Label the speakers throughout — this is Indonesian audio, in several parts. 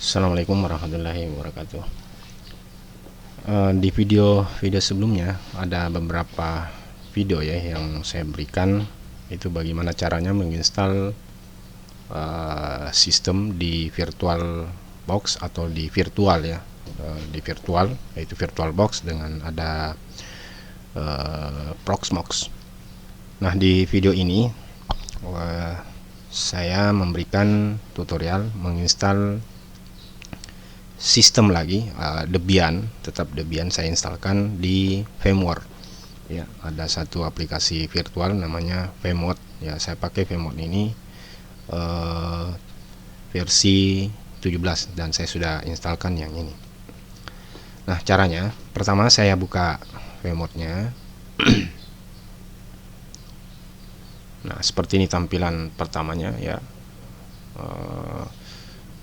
Speaker 1: Assalamualaikum warahmatullahi wabarakatuh. Di video sebelumnya ada beberapa video ya yang saya berikan, itu bagaimana caranya menginstal sistem di VirtualBox atau di virtual ya, di virtual, yaitu VirtualBox dengan ada Proxmox. Nah, di video ini saya memberikan tutorial menginstal sistem lagi, Debian, tetap Debian saya instalkan di VMware ya. Ada satu aplikasi virtual namanya VMode ya, saya pakai VMode ini versi 17 dan saya sudah instalkan yang ini. Nah, caranya pertama saya buka VMode nya. Nah, seperti ini tampilan pertamanya ya,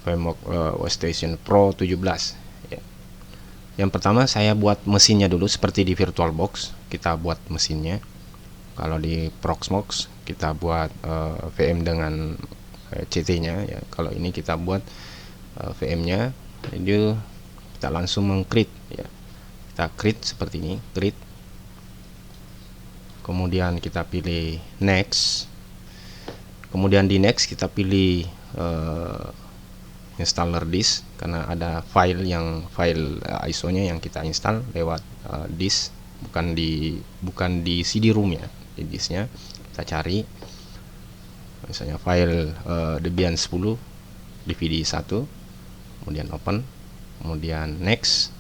Speaker 1: VMware Workstation Pro 17 ya. Yang pertama saya buat mesinnya dulu seperti di VirtualBox, kita buat mesinnya. Kalau di Proxmox kita buat VM dengan CT nya ya. Kalau ini kita buat VM nya, jadi kita langsung meng-create ya. Kita create seperti ini, create. Kemudian kita pilih next. Kemudian di next kita pilih installer disk, karena ada file ISO-nya yang kita install lewat disk, bukan di CD-ROM ya, di disknya. Kita cari misalnya file Debian 10 DVD 1, kemudian open, kemudian next,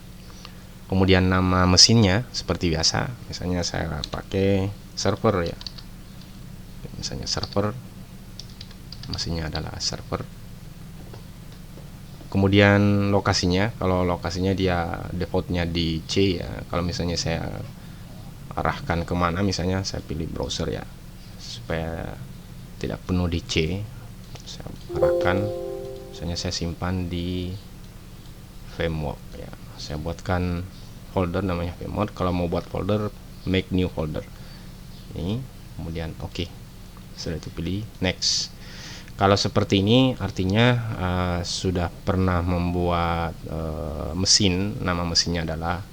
Speaker 1: kemudian nama mesinnya seperti biasa, misalnya saya pakai server ya, misalnya server, mesinnya adalah server. Kemudian lokasinya, kalau lokasinya dia defaultnya di C ya, kalau misalnya saya arahkan kemana, misalnya saya pilih browser ya, supaya tidak penuh di C, saya arahkan, misalnya saya simpan di VMware ya, saya buatkan folder namanya VMware. Kalau mau buat folder, make new folder ini, kemudian oke. Setelah itu pilih next. Kalau seperti ini artinya sudah pernah membuat mesin, nama mesinnya adalah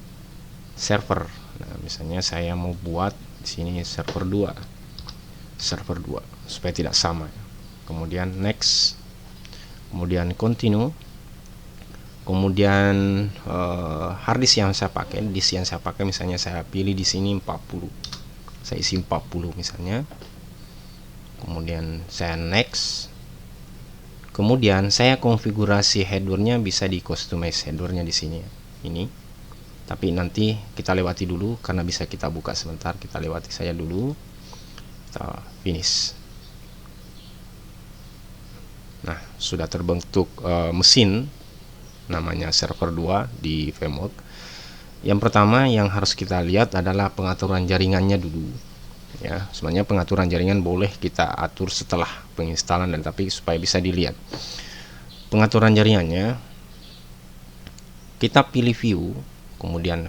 Speaker 1: server. Nah, misalnya saya mau buat di sini server 2 supaya tidak sama. Kemudian next, kemudian continue. Kemudian harddisk yang saya pakai, disk yang saya pakai, misalnya saya pilih di sini 40. Saya isi 40 misalnya. Kemudian saya next. Kemudian saya konfigurasi headernya, bisa di customize headernya di sini ini. Tapi nanti kita lewati dulu karena bisa kita buka sebentar, kita lewati saya dulu. Kita finish. Nah, sudah terbentuk mesin namanya server 2 di VMware. Yang pertama yang harus kita lihat adalah pengaturan jaringannya dulu ya. Sebenarnya pengaturan jaringan boleh kita atur setelah penginstalan, dan tapi supaya bisa dilihat pengaturan jaringannya, kita pilih view, kemudian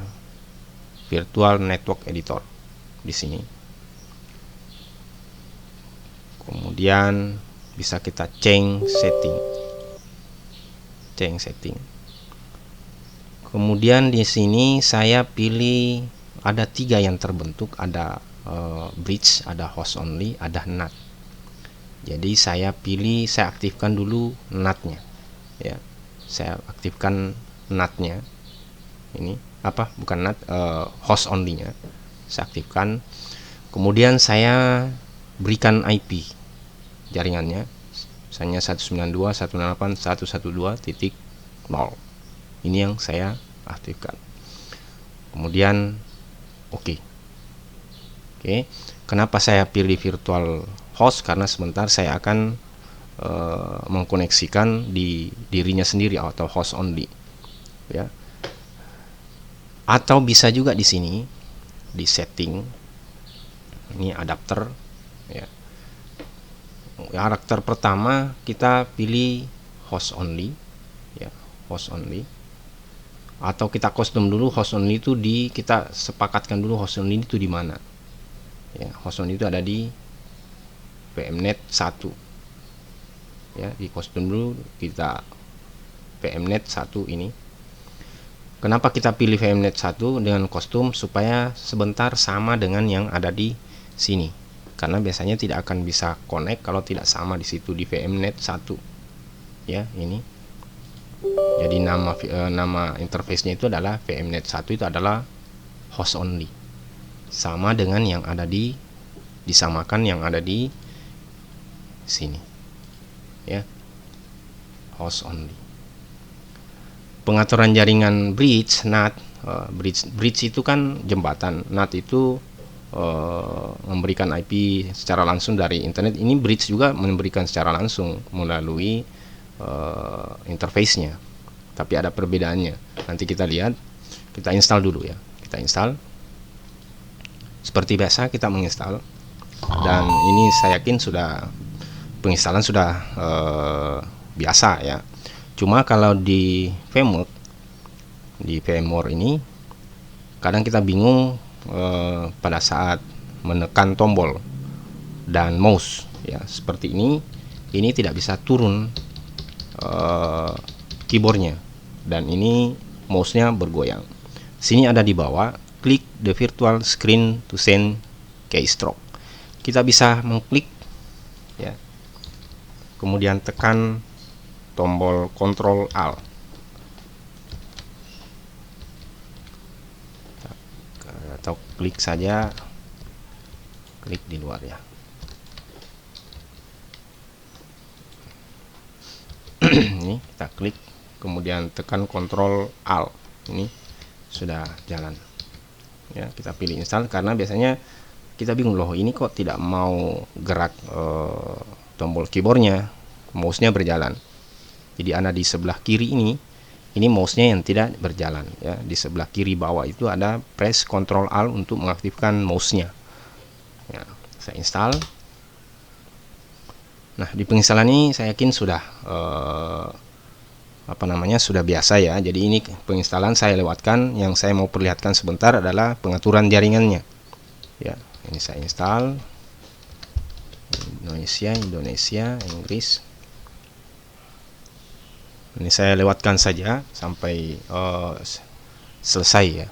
Speaker 1: virtual network editor di sini. Kemudian bisa kita change setting. Kemudian di sini saya pilih ada 3 yang terbentuk, ada bridge, ada host only, ada NAT. Jadi saya aktifkan dulu NAT-nya ya. Saya aktifkan NAT-nya. Ini bukan NAT, host only-nya saya aktifkan. Kemudian saya berikan IP jaringannya, misalnya 192.168.112.0. Ini yang saya aktifkan. Kemudian oke. Kenapa saya pilih virtual host? Karena sebentar saya akan mengkoneksikan di dirinya sendiri atau host only ya. Atau bisa juga di sini di setting, ini adapter ya. Karakter pertama kita pilih host only ya, host only. Atau kita custom dulu host only itu kita sepakatkan dulu host only itu di mana ya. Host only itu ada di VMnet 1 ya, di custom dulu kita VMnet 1 ini. Kenapa kita pilih VMnet 1 dengan kostum? Supaya sebentar sama dengan yang ada di sini. Karena biasanya tidak akan bisa connect kalau tidak sama di situ di VMnet 1. Ya, ini. Jadi nama interface-nya itu adalah VMnet 1 itu adalah host only. Sama dengan yang ada disamakan yang ada di sini. Ya. Host only. Pengaturan jaringan bridge NAT, bridge itu kan jembatan, NAT itu memberikan IP secara langsung dari internet. Ini bridge juga memberikan secara langsung melalui interface-nya, tapi ada perbedaannya. Nanti kita lihat. Kita install dulu ya. Kita install. Seperti biasa kita menginstal, dan ini saya yakin sudah penginstalan sudah biasa ya. Cuma kalau di VMware ini kadang kita bingung pada saat menekan tombol dan mouse ya, seperti ini tidak bisa turun keyboardnya, dan ini mouse-nya bergoyang. Sini ada di bawah, klik the virtual screen to send keystroke. Kita bisa mengklik ya, kemudian tekan tombol Ctrl Alt, atau klik saja, klik di luar ya. Ini kita klik, kemudian tekan Ctrl Alt, ini sudah jalan ya. Kita pilih install, karena biasanya kita bingung, loh ini kok tidak mau gerak tombol keyboardnya, mouse-nya berjalan. Jadi ada di sebelah kiri ini mouse-nya yang tidak berjalan ya. Di sebelah kiri bawah itu ada press Ctrl Alt untuk mengaktifkan mouse-nya ya. Saya install. Nah, di penginstalan ini saya yakin sudah sudah biasa ya. Jadi ini penginstalan saya lewatkan. Yang saya mau perlihatkan sebentar adalah pengaturan jaringannya ya. Ini saya install Indonesia, Inggris. Ini saya lewatkan saja sampai selesai ya.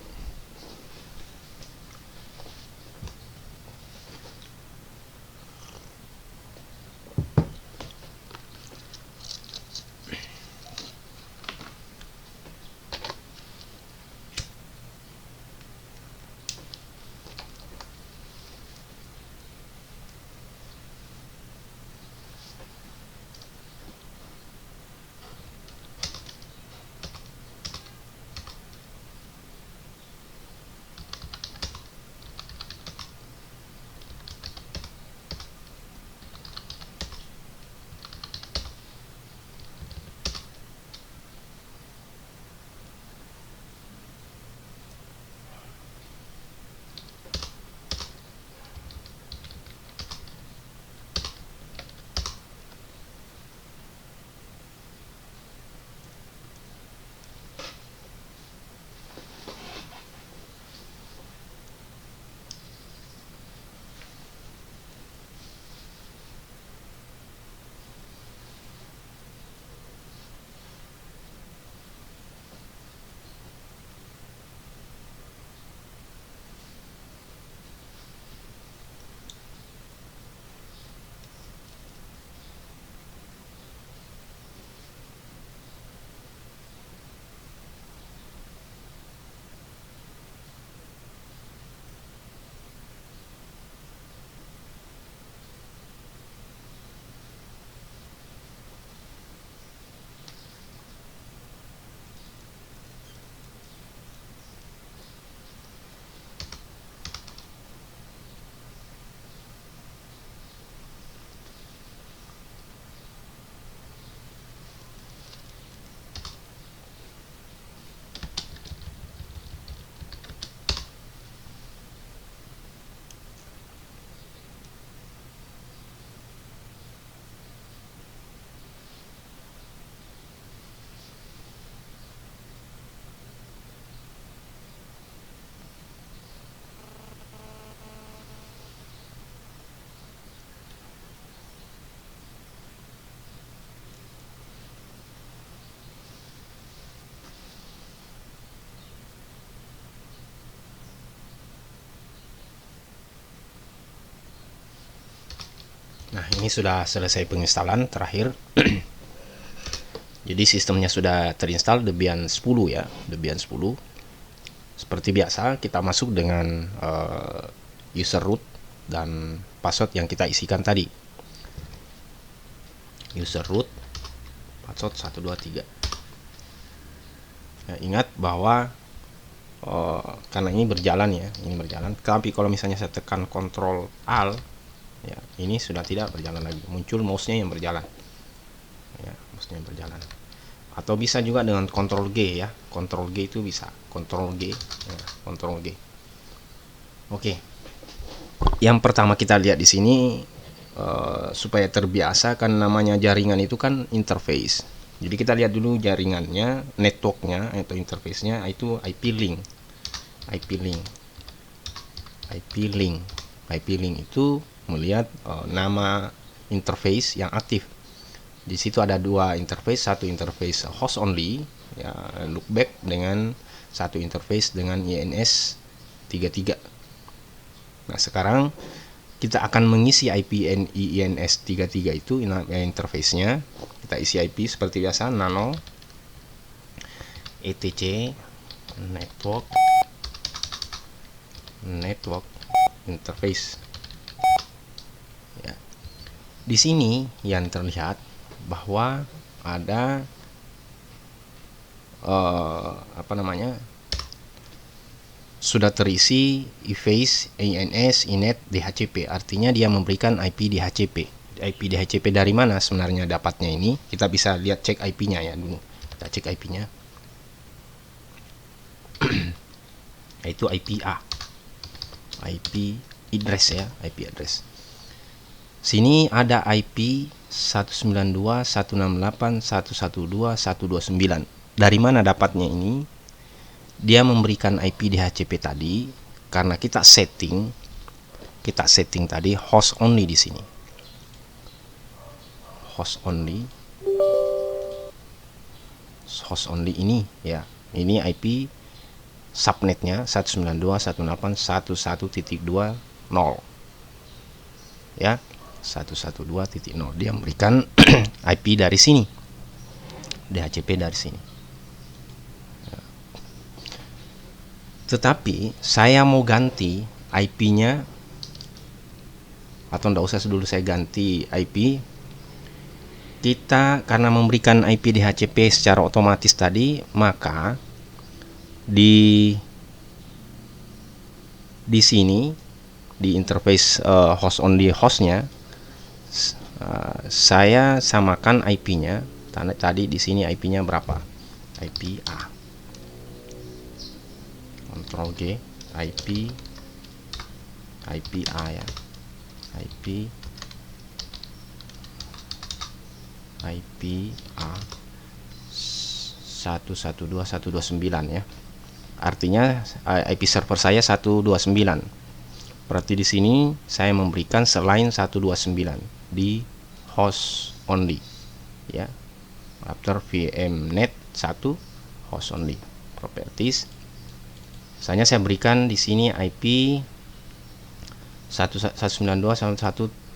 Speaker 1: Nah, ini sudah selesai penginstalan terakhir. Jadi sistemnya sudah terinstall Debian 10 ya, Debian 10. Seperti biasa kita masuk dengan user root dan password yang kita isikan tadi. User root, password 123. Ya, ingat bahwa karena ini berjalan ya, ini berjalan. Tapi kalau misalnya saya tekan Ctrl Alt, ya ini sudah tidak berjalan lagi. Muncul mouse-nya yang berjalan. Ya, mouse-nya yang berjalan. Atau bisa juga dengan Ctrl G ya, Ctrl G itu bisa, Ctrl G, ya, Ctrl G. Oke. Yang pertama kita lihat di sini supaya terbiasa, kan namanya jaringan itu kan interface. Jadi kita lihat dulu jaringannya, networknya atau interface-nya itu IP link. IP link. IP link. IP link itu melihat nama interface yang aktif. Di situ ada dua interface, satu interface host only ya, loopback, dengan satu interface dengan INS 33. Nah, sekarang kita akan mengisi IP INS 33 itu interface-nya. Kita isi IP seperti biasa, nano etc network interface. Ya. Di sini yang terlihat bahwa ada sudah terisi IFACE, INS, INET, DHCP. Artinya dia memberikan IP DHCP. IP DHCP dari mana sebenarnya dapatnya ini? Kita bisa lihat cek IP-nya ya dulu. Kita cek IP-nya. Itu IP A. IP address ya, IP address. Sini ada IP 192.168.112.129. Dari mana dapatnya ini? Dia memberikan IP DHCP tadi karena kita setting tadi host only di sini. Host only ini ya. Ini IP subnetnya 192.168.11.2.0 ya, 112.0. Dia memberikan IP dari sini, DHCP dari sini. Tetapi saya mau ganti IP-nya, atau tidak usah dulu saya ganti IP. Kita karena memberikan IP DHCP secara otomatis tadi, maka di sini di interface host only hostnya, saya samakan IP-nya tadi. Di sini IP-nya berapa? IP A. Ctrl G, IP A ya, IP A 112.129 ya. Artinya IP server saya 129. Berarti di sini saya memberikan selain 129 di host only ya. After VMnet 1 host only properties. Misalnya saya berikan di sini IP 192.1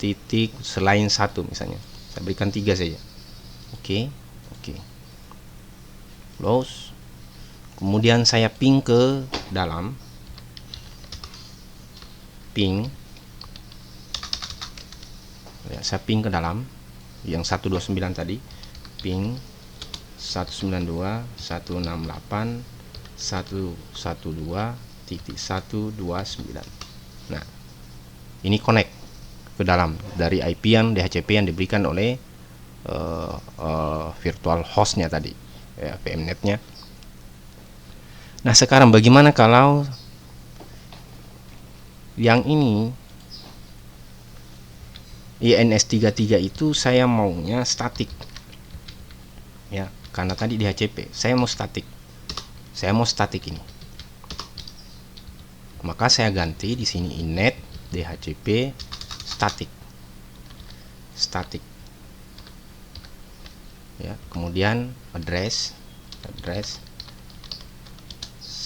Speaker 1: titik selain 1 misalnya. Saya berikan 3 saja. Oke. Close. Kemudian saya ping ke dalam. Ya, saya ping ke dalam yang 129 tadi. Ping 192.168.112.129. Nah, ini connect ke dalam dari IP yang DHCP yang diberikan oleh virtual hostnya tadi ya, VMnet-nya. Nah, sekarang bagaimana kalau yang ini INS33 itu saya maunya statik ya, karena tadi DHCP saya mau statik ini. Maka saya ganti di sini inet DHCP statik ya. Kemudian address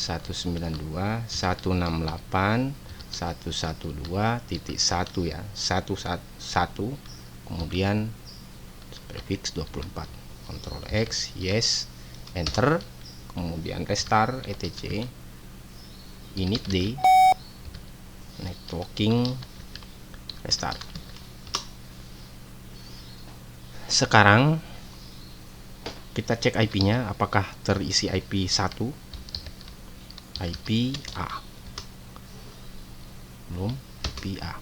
Speaker 1: 192.168.112.1 ya, 11 kemudian prefix 24, Ctrl X, yes, enter, kemudian restart etc init d networking restart. Sekarang kita cek IP-nya apakah terisi IP 1, IP A. Belum, IP A.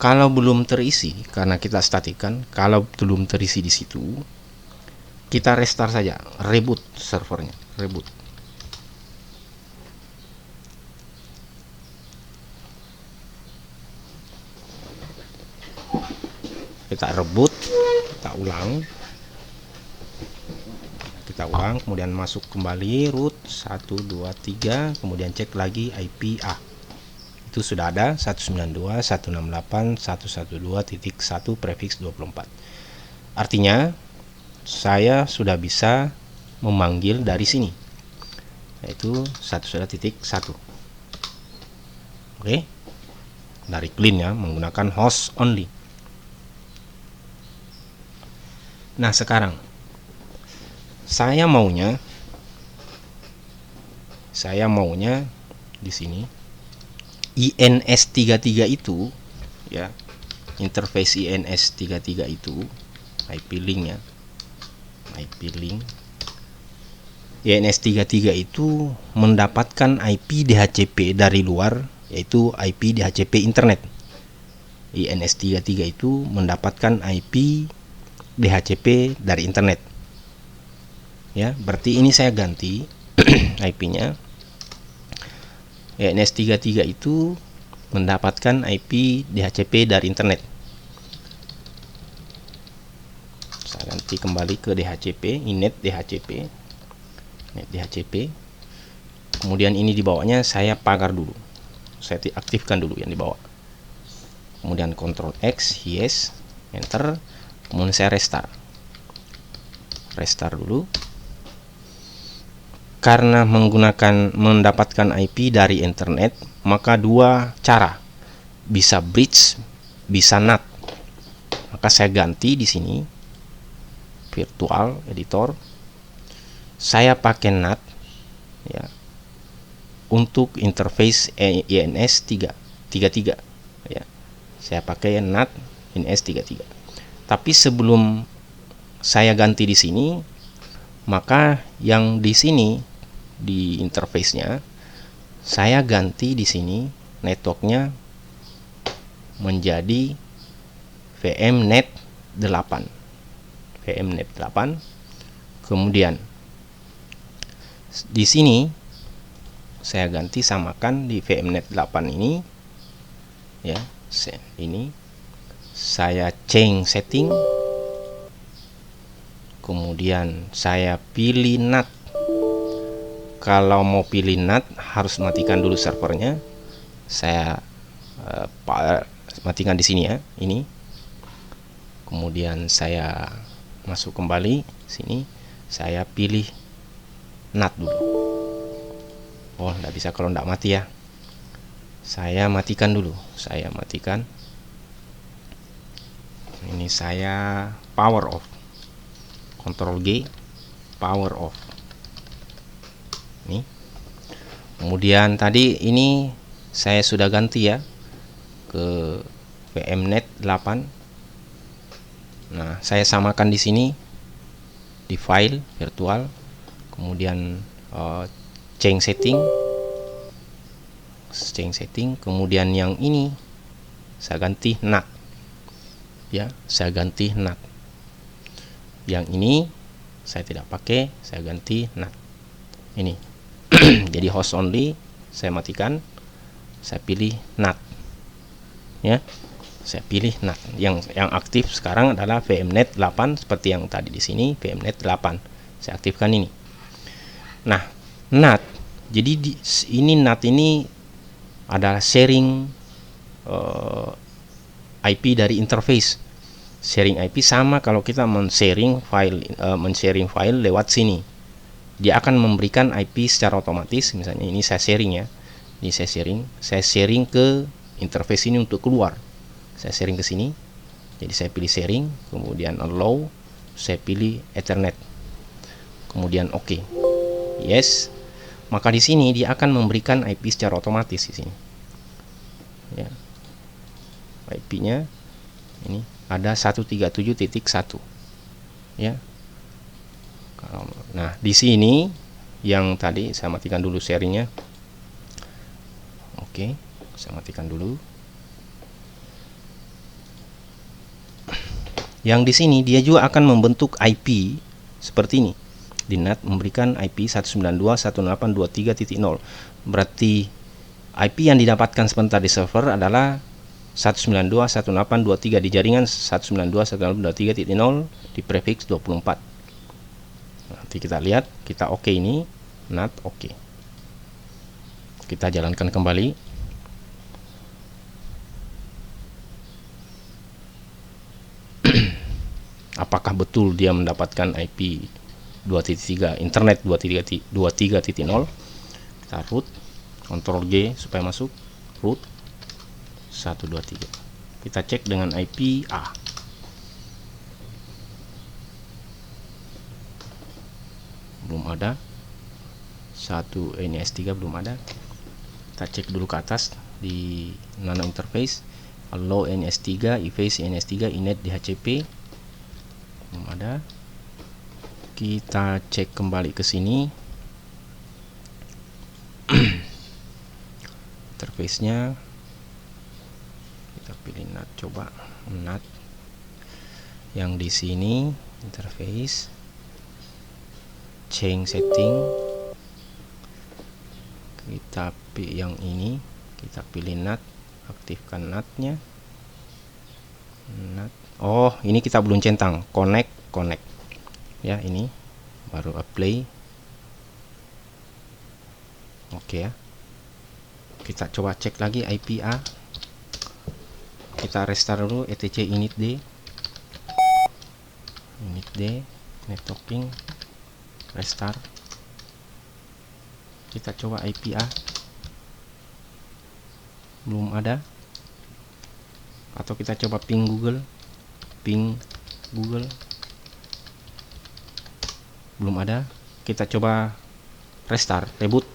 Speaker 1: Kalau belum terisi, karena kita statikan, kalau belum terisi di situ, kita restart saja, reboot servernya, reboot. Kita reboot, kita ulang, kemudian masuk kembali root 123, kemudian cek lagi IP A. Itu sudah ada 192.168.112.1 prefix 24. Artinya saya sudah bisa memanggil dari sini, yaitu 1.1. Oke, dari clean ya, menggunakan host only. Nah, sekarang saya maunya di sini INS33 itu ya, interface INS33 itu IP link ya, IP link INS33 itu mendapatkan IP DHCP dari luar, yaitu IP DHCP internet. INS33 itu mendapatkan IP DHCP dari internet ya, berarti ini saya ganti IP-nya. INS33 itu mendapatkan IP DHCP dari internet. Saya ganti kembali ke DHCP, inet DHCP, net DHCP. Kemudian ini di bawahnya saya pagar dulu, saya aktifkan dulu yang di bawah. Kemudian Ctrl X, yes, enter. Kemudian saya restart dulu. Karena mendapatkan IP dari internet, maka dua cara, bisa bridge, bisa NAT. Maka saya ganti di sini virtual editor, saya pakai NAT ya, untuk interface INS33 ya. Saya pakai NAT INS33. Tapi sebelum saya ganti di sini, maka yang di sini di interface-nya saya ganti di sini networknya menjadi VMnet 8. VMnet 8. Kemudian di sini saya ganti samakan di VMnet 8 ini ya, ini saya change setting, kemudian saya pilih NAT. Kalau mau pilih NAT harus matikan dulu servernya. Saya matikan di sini ya, ini. Kemudian saya masuk kembali sini, saya pilih NAT dulu. Oh, nggak bisa kalau nggak mati ya. Saya matikan dulu, saya matikan. Ini saya power off, Ctrl G, power off. Nih. Kemudian tadi ini saya sudah ganti ya ke VMnet 8. Nah, saya samakan di sini di file virtual, kemudian change setting, kemudian yang ini saya ganti NAT ya, saya ganti NAT. Yang ini saya tidak pakai, saya ganti NAT ini. Jadi host only saya matikan, saya pilih NAT ya, saya pilih NAT. Yang aktif sekarang adalah VMnet 8 seperti yang tadi di sini, VMnet 8. Saya aktifkan ini. Nah, NAT, jadi ini NAT ini adalah sharing IP dari interface. Sharing IP sama kalau kita men-sharing file lewat sini. Dia akan memberikan IP secara otomatis. Misalnya ini saya sharing ya. Ini saya sharing ke interface ini untuk keluar. Saya sharing ke sini. Jadi saya pilih sharing, kemudian allow, saya pilih Ethernet. Kemudian oke. Yes. Maka di sini dia akan memberikan IP secara otomatis di sini. Ya. IP-nya ini ada 137.1. Ya. Nah, di sini yang tadi saya matikan dulu sharingnya. Oke, saya matikan dulu. Yang di sini dia juga akan membentuk IP seperti ini. Di NAT memberikan IP 192.168.23.0. Berarti IP yang didapatkan sebentar di server adalah 192.168.23 di jaringan 192.168.23.0 di prefix 24. Nanti kita lihat, kita oke ini, NAT oke. Kita jalankan kembali. Apakah betul dia mendapatkan IP 2.3 internet 23.0? Kita root, Ctrl G supaya masuk root 123. Kita cek dengan IP A. Belum ada. 1 NS3 belum ada. Kita cek dulu ke atas di nano interface. Allow NS3, efface NS3, inet DHCP. Belum ada. Kita cek kembali ke sini. Interface-nya kita pilih NAT, coba NAT. Yang di sini interface, change setting. Kita pilih yang ini, kita pilih NAT, aktifkan NAT-nya. NAT. Oh, ini kita belum centang, connect. Ya, ini baru apply. Oke ya. Kita coba cek lagi IP A. Kita restart dulu etc init D. Init D, networking, restart. Kita coba IP A. Belum ada. Atau kita coba ping Google. Belum ada. Kita coba restart, reboot.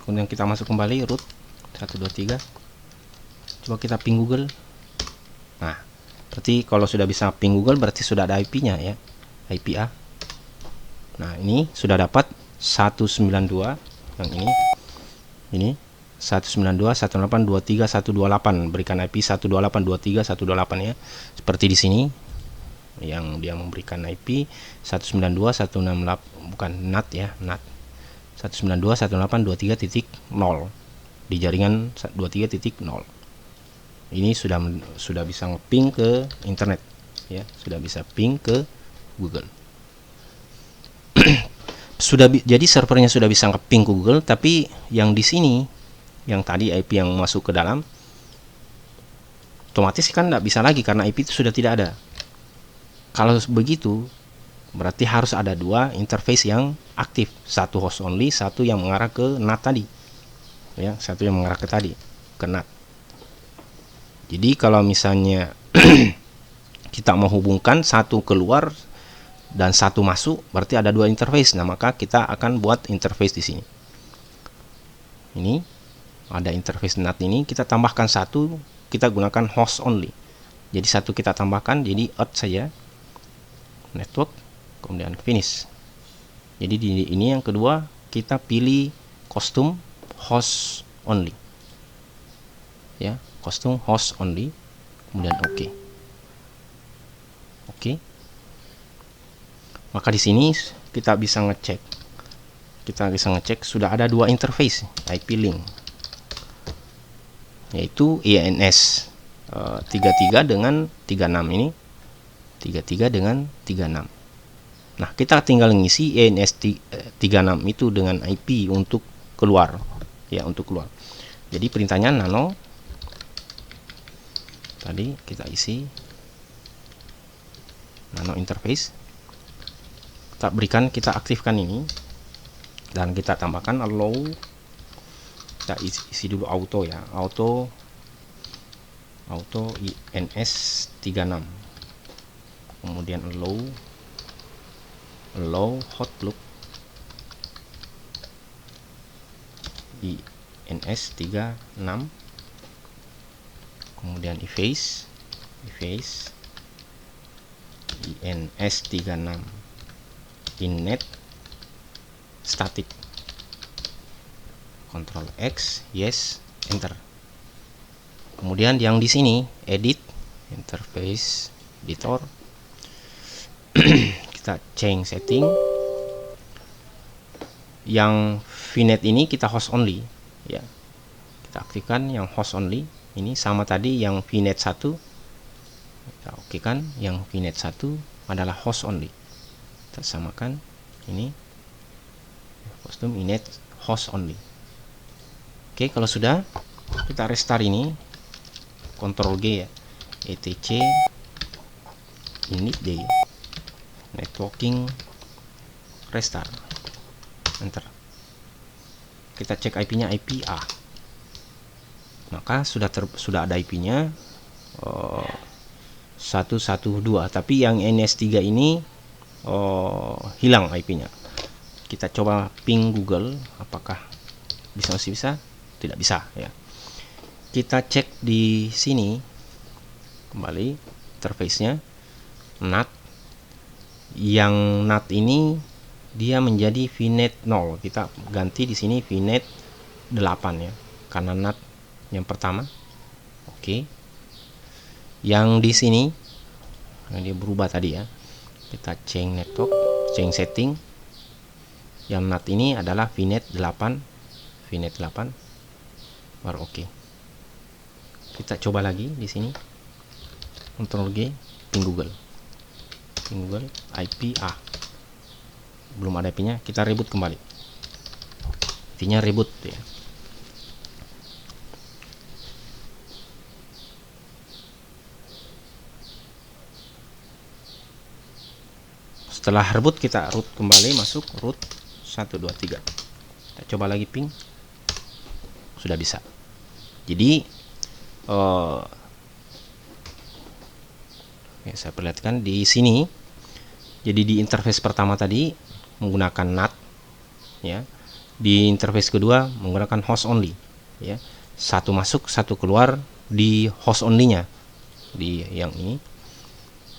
Speaker 1: Kemudian kita masuk kembali root 123. Coba kita ping Google. Nah, berarti kalau sudah bisa ping Google berarti sudah ada IP-nya ya, IP A. Nah, ini sudah dapat 192 yang ini 192.168.23.128, berikan IP 128.23.128 ya. Seperti di sini yang dia memberikan IP 192.168, bukan NAT ya, NAT 192.168.23.0 di jaringan 23.0. Ini sudah bisa nge-ping ke internet ya, sudah bisa ping ke Google. Jadi servernya sudah bisa nge-ping ke Google, tapi yang di sini yang tadi IP yang masuk ke dalam otomatis kan tidak bisa lagi karena IP itu sudah tidak ada. Kalau begitu berarti harus ada dua interface yang aktif, satu host only, satu yang mengarah ke NAT tadi ya, satu yang mengarah ke NAT. Jadi kalau misalnya kita mau hubungkan satu keluar dan satu masuk, berarti ada dua interface. Nah, maka kita akan buat interface di sini. Ini ada interface NAT ini, kita tambahkan satu, kita gunakan host only. Jadi satu kita tambahkan, jadi add saja network, kemudian finish. Jadi di ini yang kedua kita pilih custom host only. Ya, custom host only, kemudian oke. Maka di sini kita bisa ngecek. Sudah ada dua interface IP link, yaitu INS 33 dengan 36 ini, 33 dengan 36. Nah, kita tinggal ngisi INS 36 itu dengan IP untuk keluar ya, untuk keluar. Jadi perintahnya nano tadi kita isi nano interface. Kita aktifkan ini dan kita tambahkan allow. Kita isi dulu auto ya, auto INS36, kemudian allow hotloop INS36, kemudian efface INS36 innet static, Ctrl X, yes, enter. Kemudian yang di sini edit interface editor, kita change setting. Yang VNet ini kita host only ya, kita aktifkan yang host only. Ini sama tadi yang VNet 1, kita oke kan, yang VNet 1 adalah host only. Kita samakan ini kostum init host only. Oke, kalau sudah kita restart ini, Ctrl G ya, etc init day networking restart, enter. Kita cek IP-nya, IP A, maka sudah ada IP-nya 112, tapi yang NS3 ini hilang IP-nya. Kita coba ping Google, apakah masih bisa? Tidak bisa ya. Kita cek di sini kembali interface-nya, NAT. Yang NAT ini dia menjadi VNet 0. Kita ganti di sini VNet 8 ya, karena NAT yang pertama. Oke. Yang di sini yang dia berubah tadi ya. Kita change network, change setting. Yang NAT ini adalah VNet 8, baru oke. Kita coba lagi di sini, Ctrl G, ping Google IP A, belum ada IP-nya. Kita reboot kembali, IP-nya reboot ya. Setelah reboot, kita root kembali, masuk root 123. Kita coba lagi ping, sudah bisa. Jadi saya perlihatkan di sini. Jadi di interface pertama tadi menggunakan NAT ya, di interface kedua menggunakan host only ya, satu masuk satu keluar di host only-nya. Di yang ini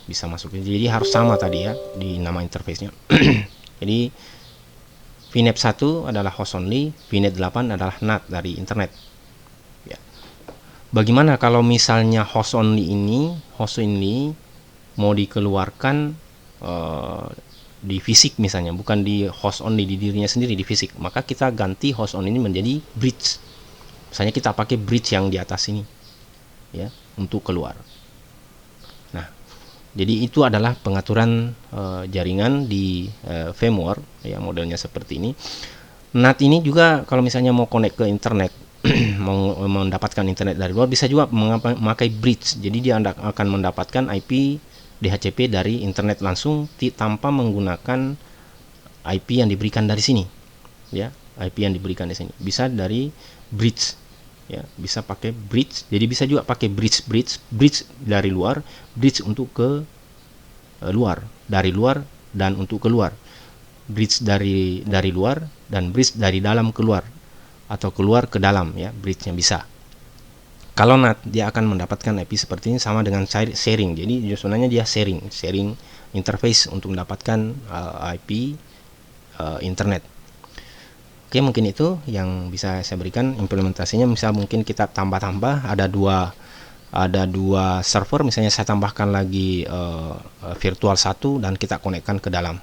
Speaker 1: bisa masuk, jadi harus sama tadi ya di nama interface-nya. Jadi VNet 1 adalah host only, VNet 8 adalah NAT dari internet ya. Bagaimana kalau misalnya host only ini mau dikeluarkan di fisik misalnya, bukan di host only di dirinya sendiri, di fisik, maka kita ganti host only ini menjadi bridge. Misalnya kita pakai bridge yang di atas ini ya untuk keluar. Nah, jadi itu adalah pengaturan jaringan di VMware ya, modelnya seperti ini. NAT ini juga kalau misalnya mau connect ke internet, mau mendapatkan internet dari luar, bisa juga memakai bridge. Jadi dia akan mendapatkan IP DHCP dari internet langsung tanpa menggunakan IP yang diberikan dari sini ya. IP yang diberikan di sini bisa dari bridge ya, bisa pakai bridge. Jadi bisa juga pakai bridge dari luar, bridge untuk ke luar, dari luar dan untuk keluar, bridge dari luar dan bridge dari dalam keluar, atau keluar ke dalam ya, bridge-nya bisa. Kalau NAT dia akan mendapatkan IP seperti ini, sama dengan sharing. Jadi sebenarnya dia sharing interface untuk mendapatkan IP internet. Oke, mungkin itu yang bisa saya berikan implementasinya. Misal mungkin kita tambah-tambah, ada dua server, misalnya saya tambahkan lagi virtual 1 dan kita konekkan ke dalam.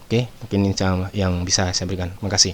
Speaker 1: Oke, mungkin yang bisa saya berikan. Terima kasih.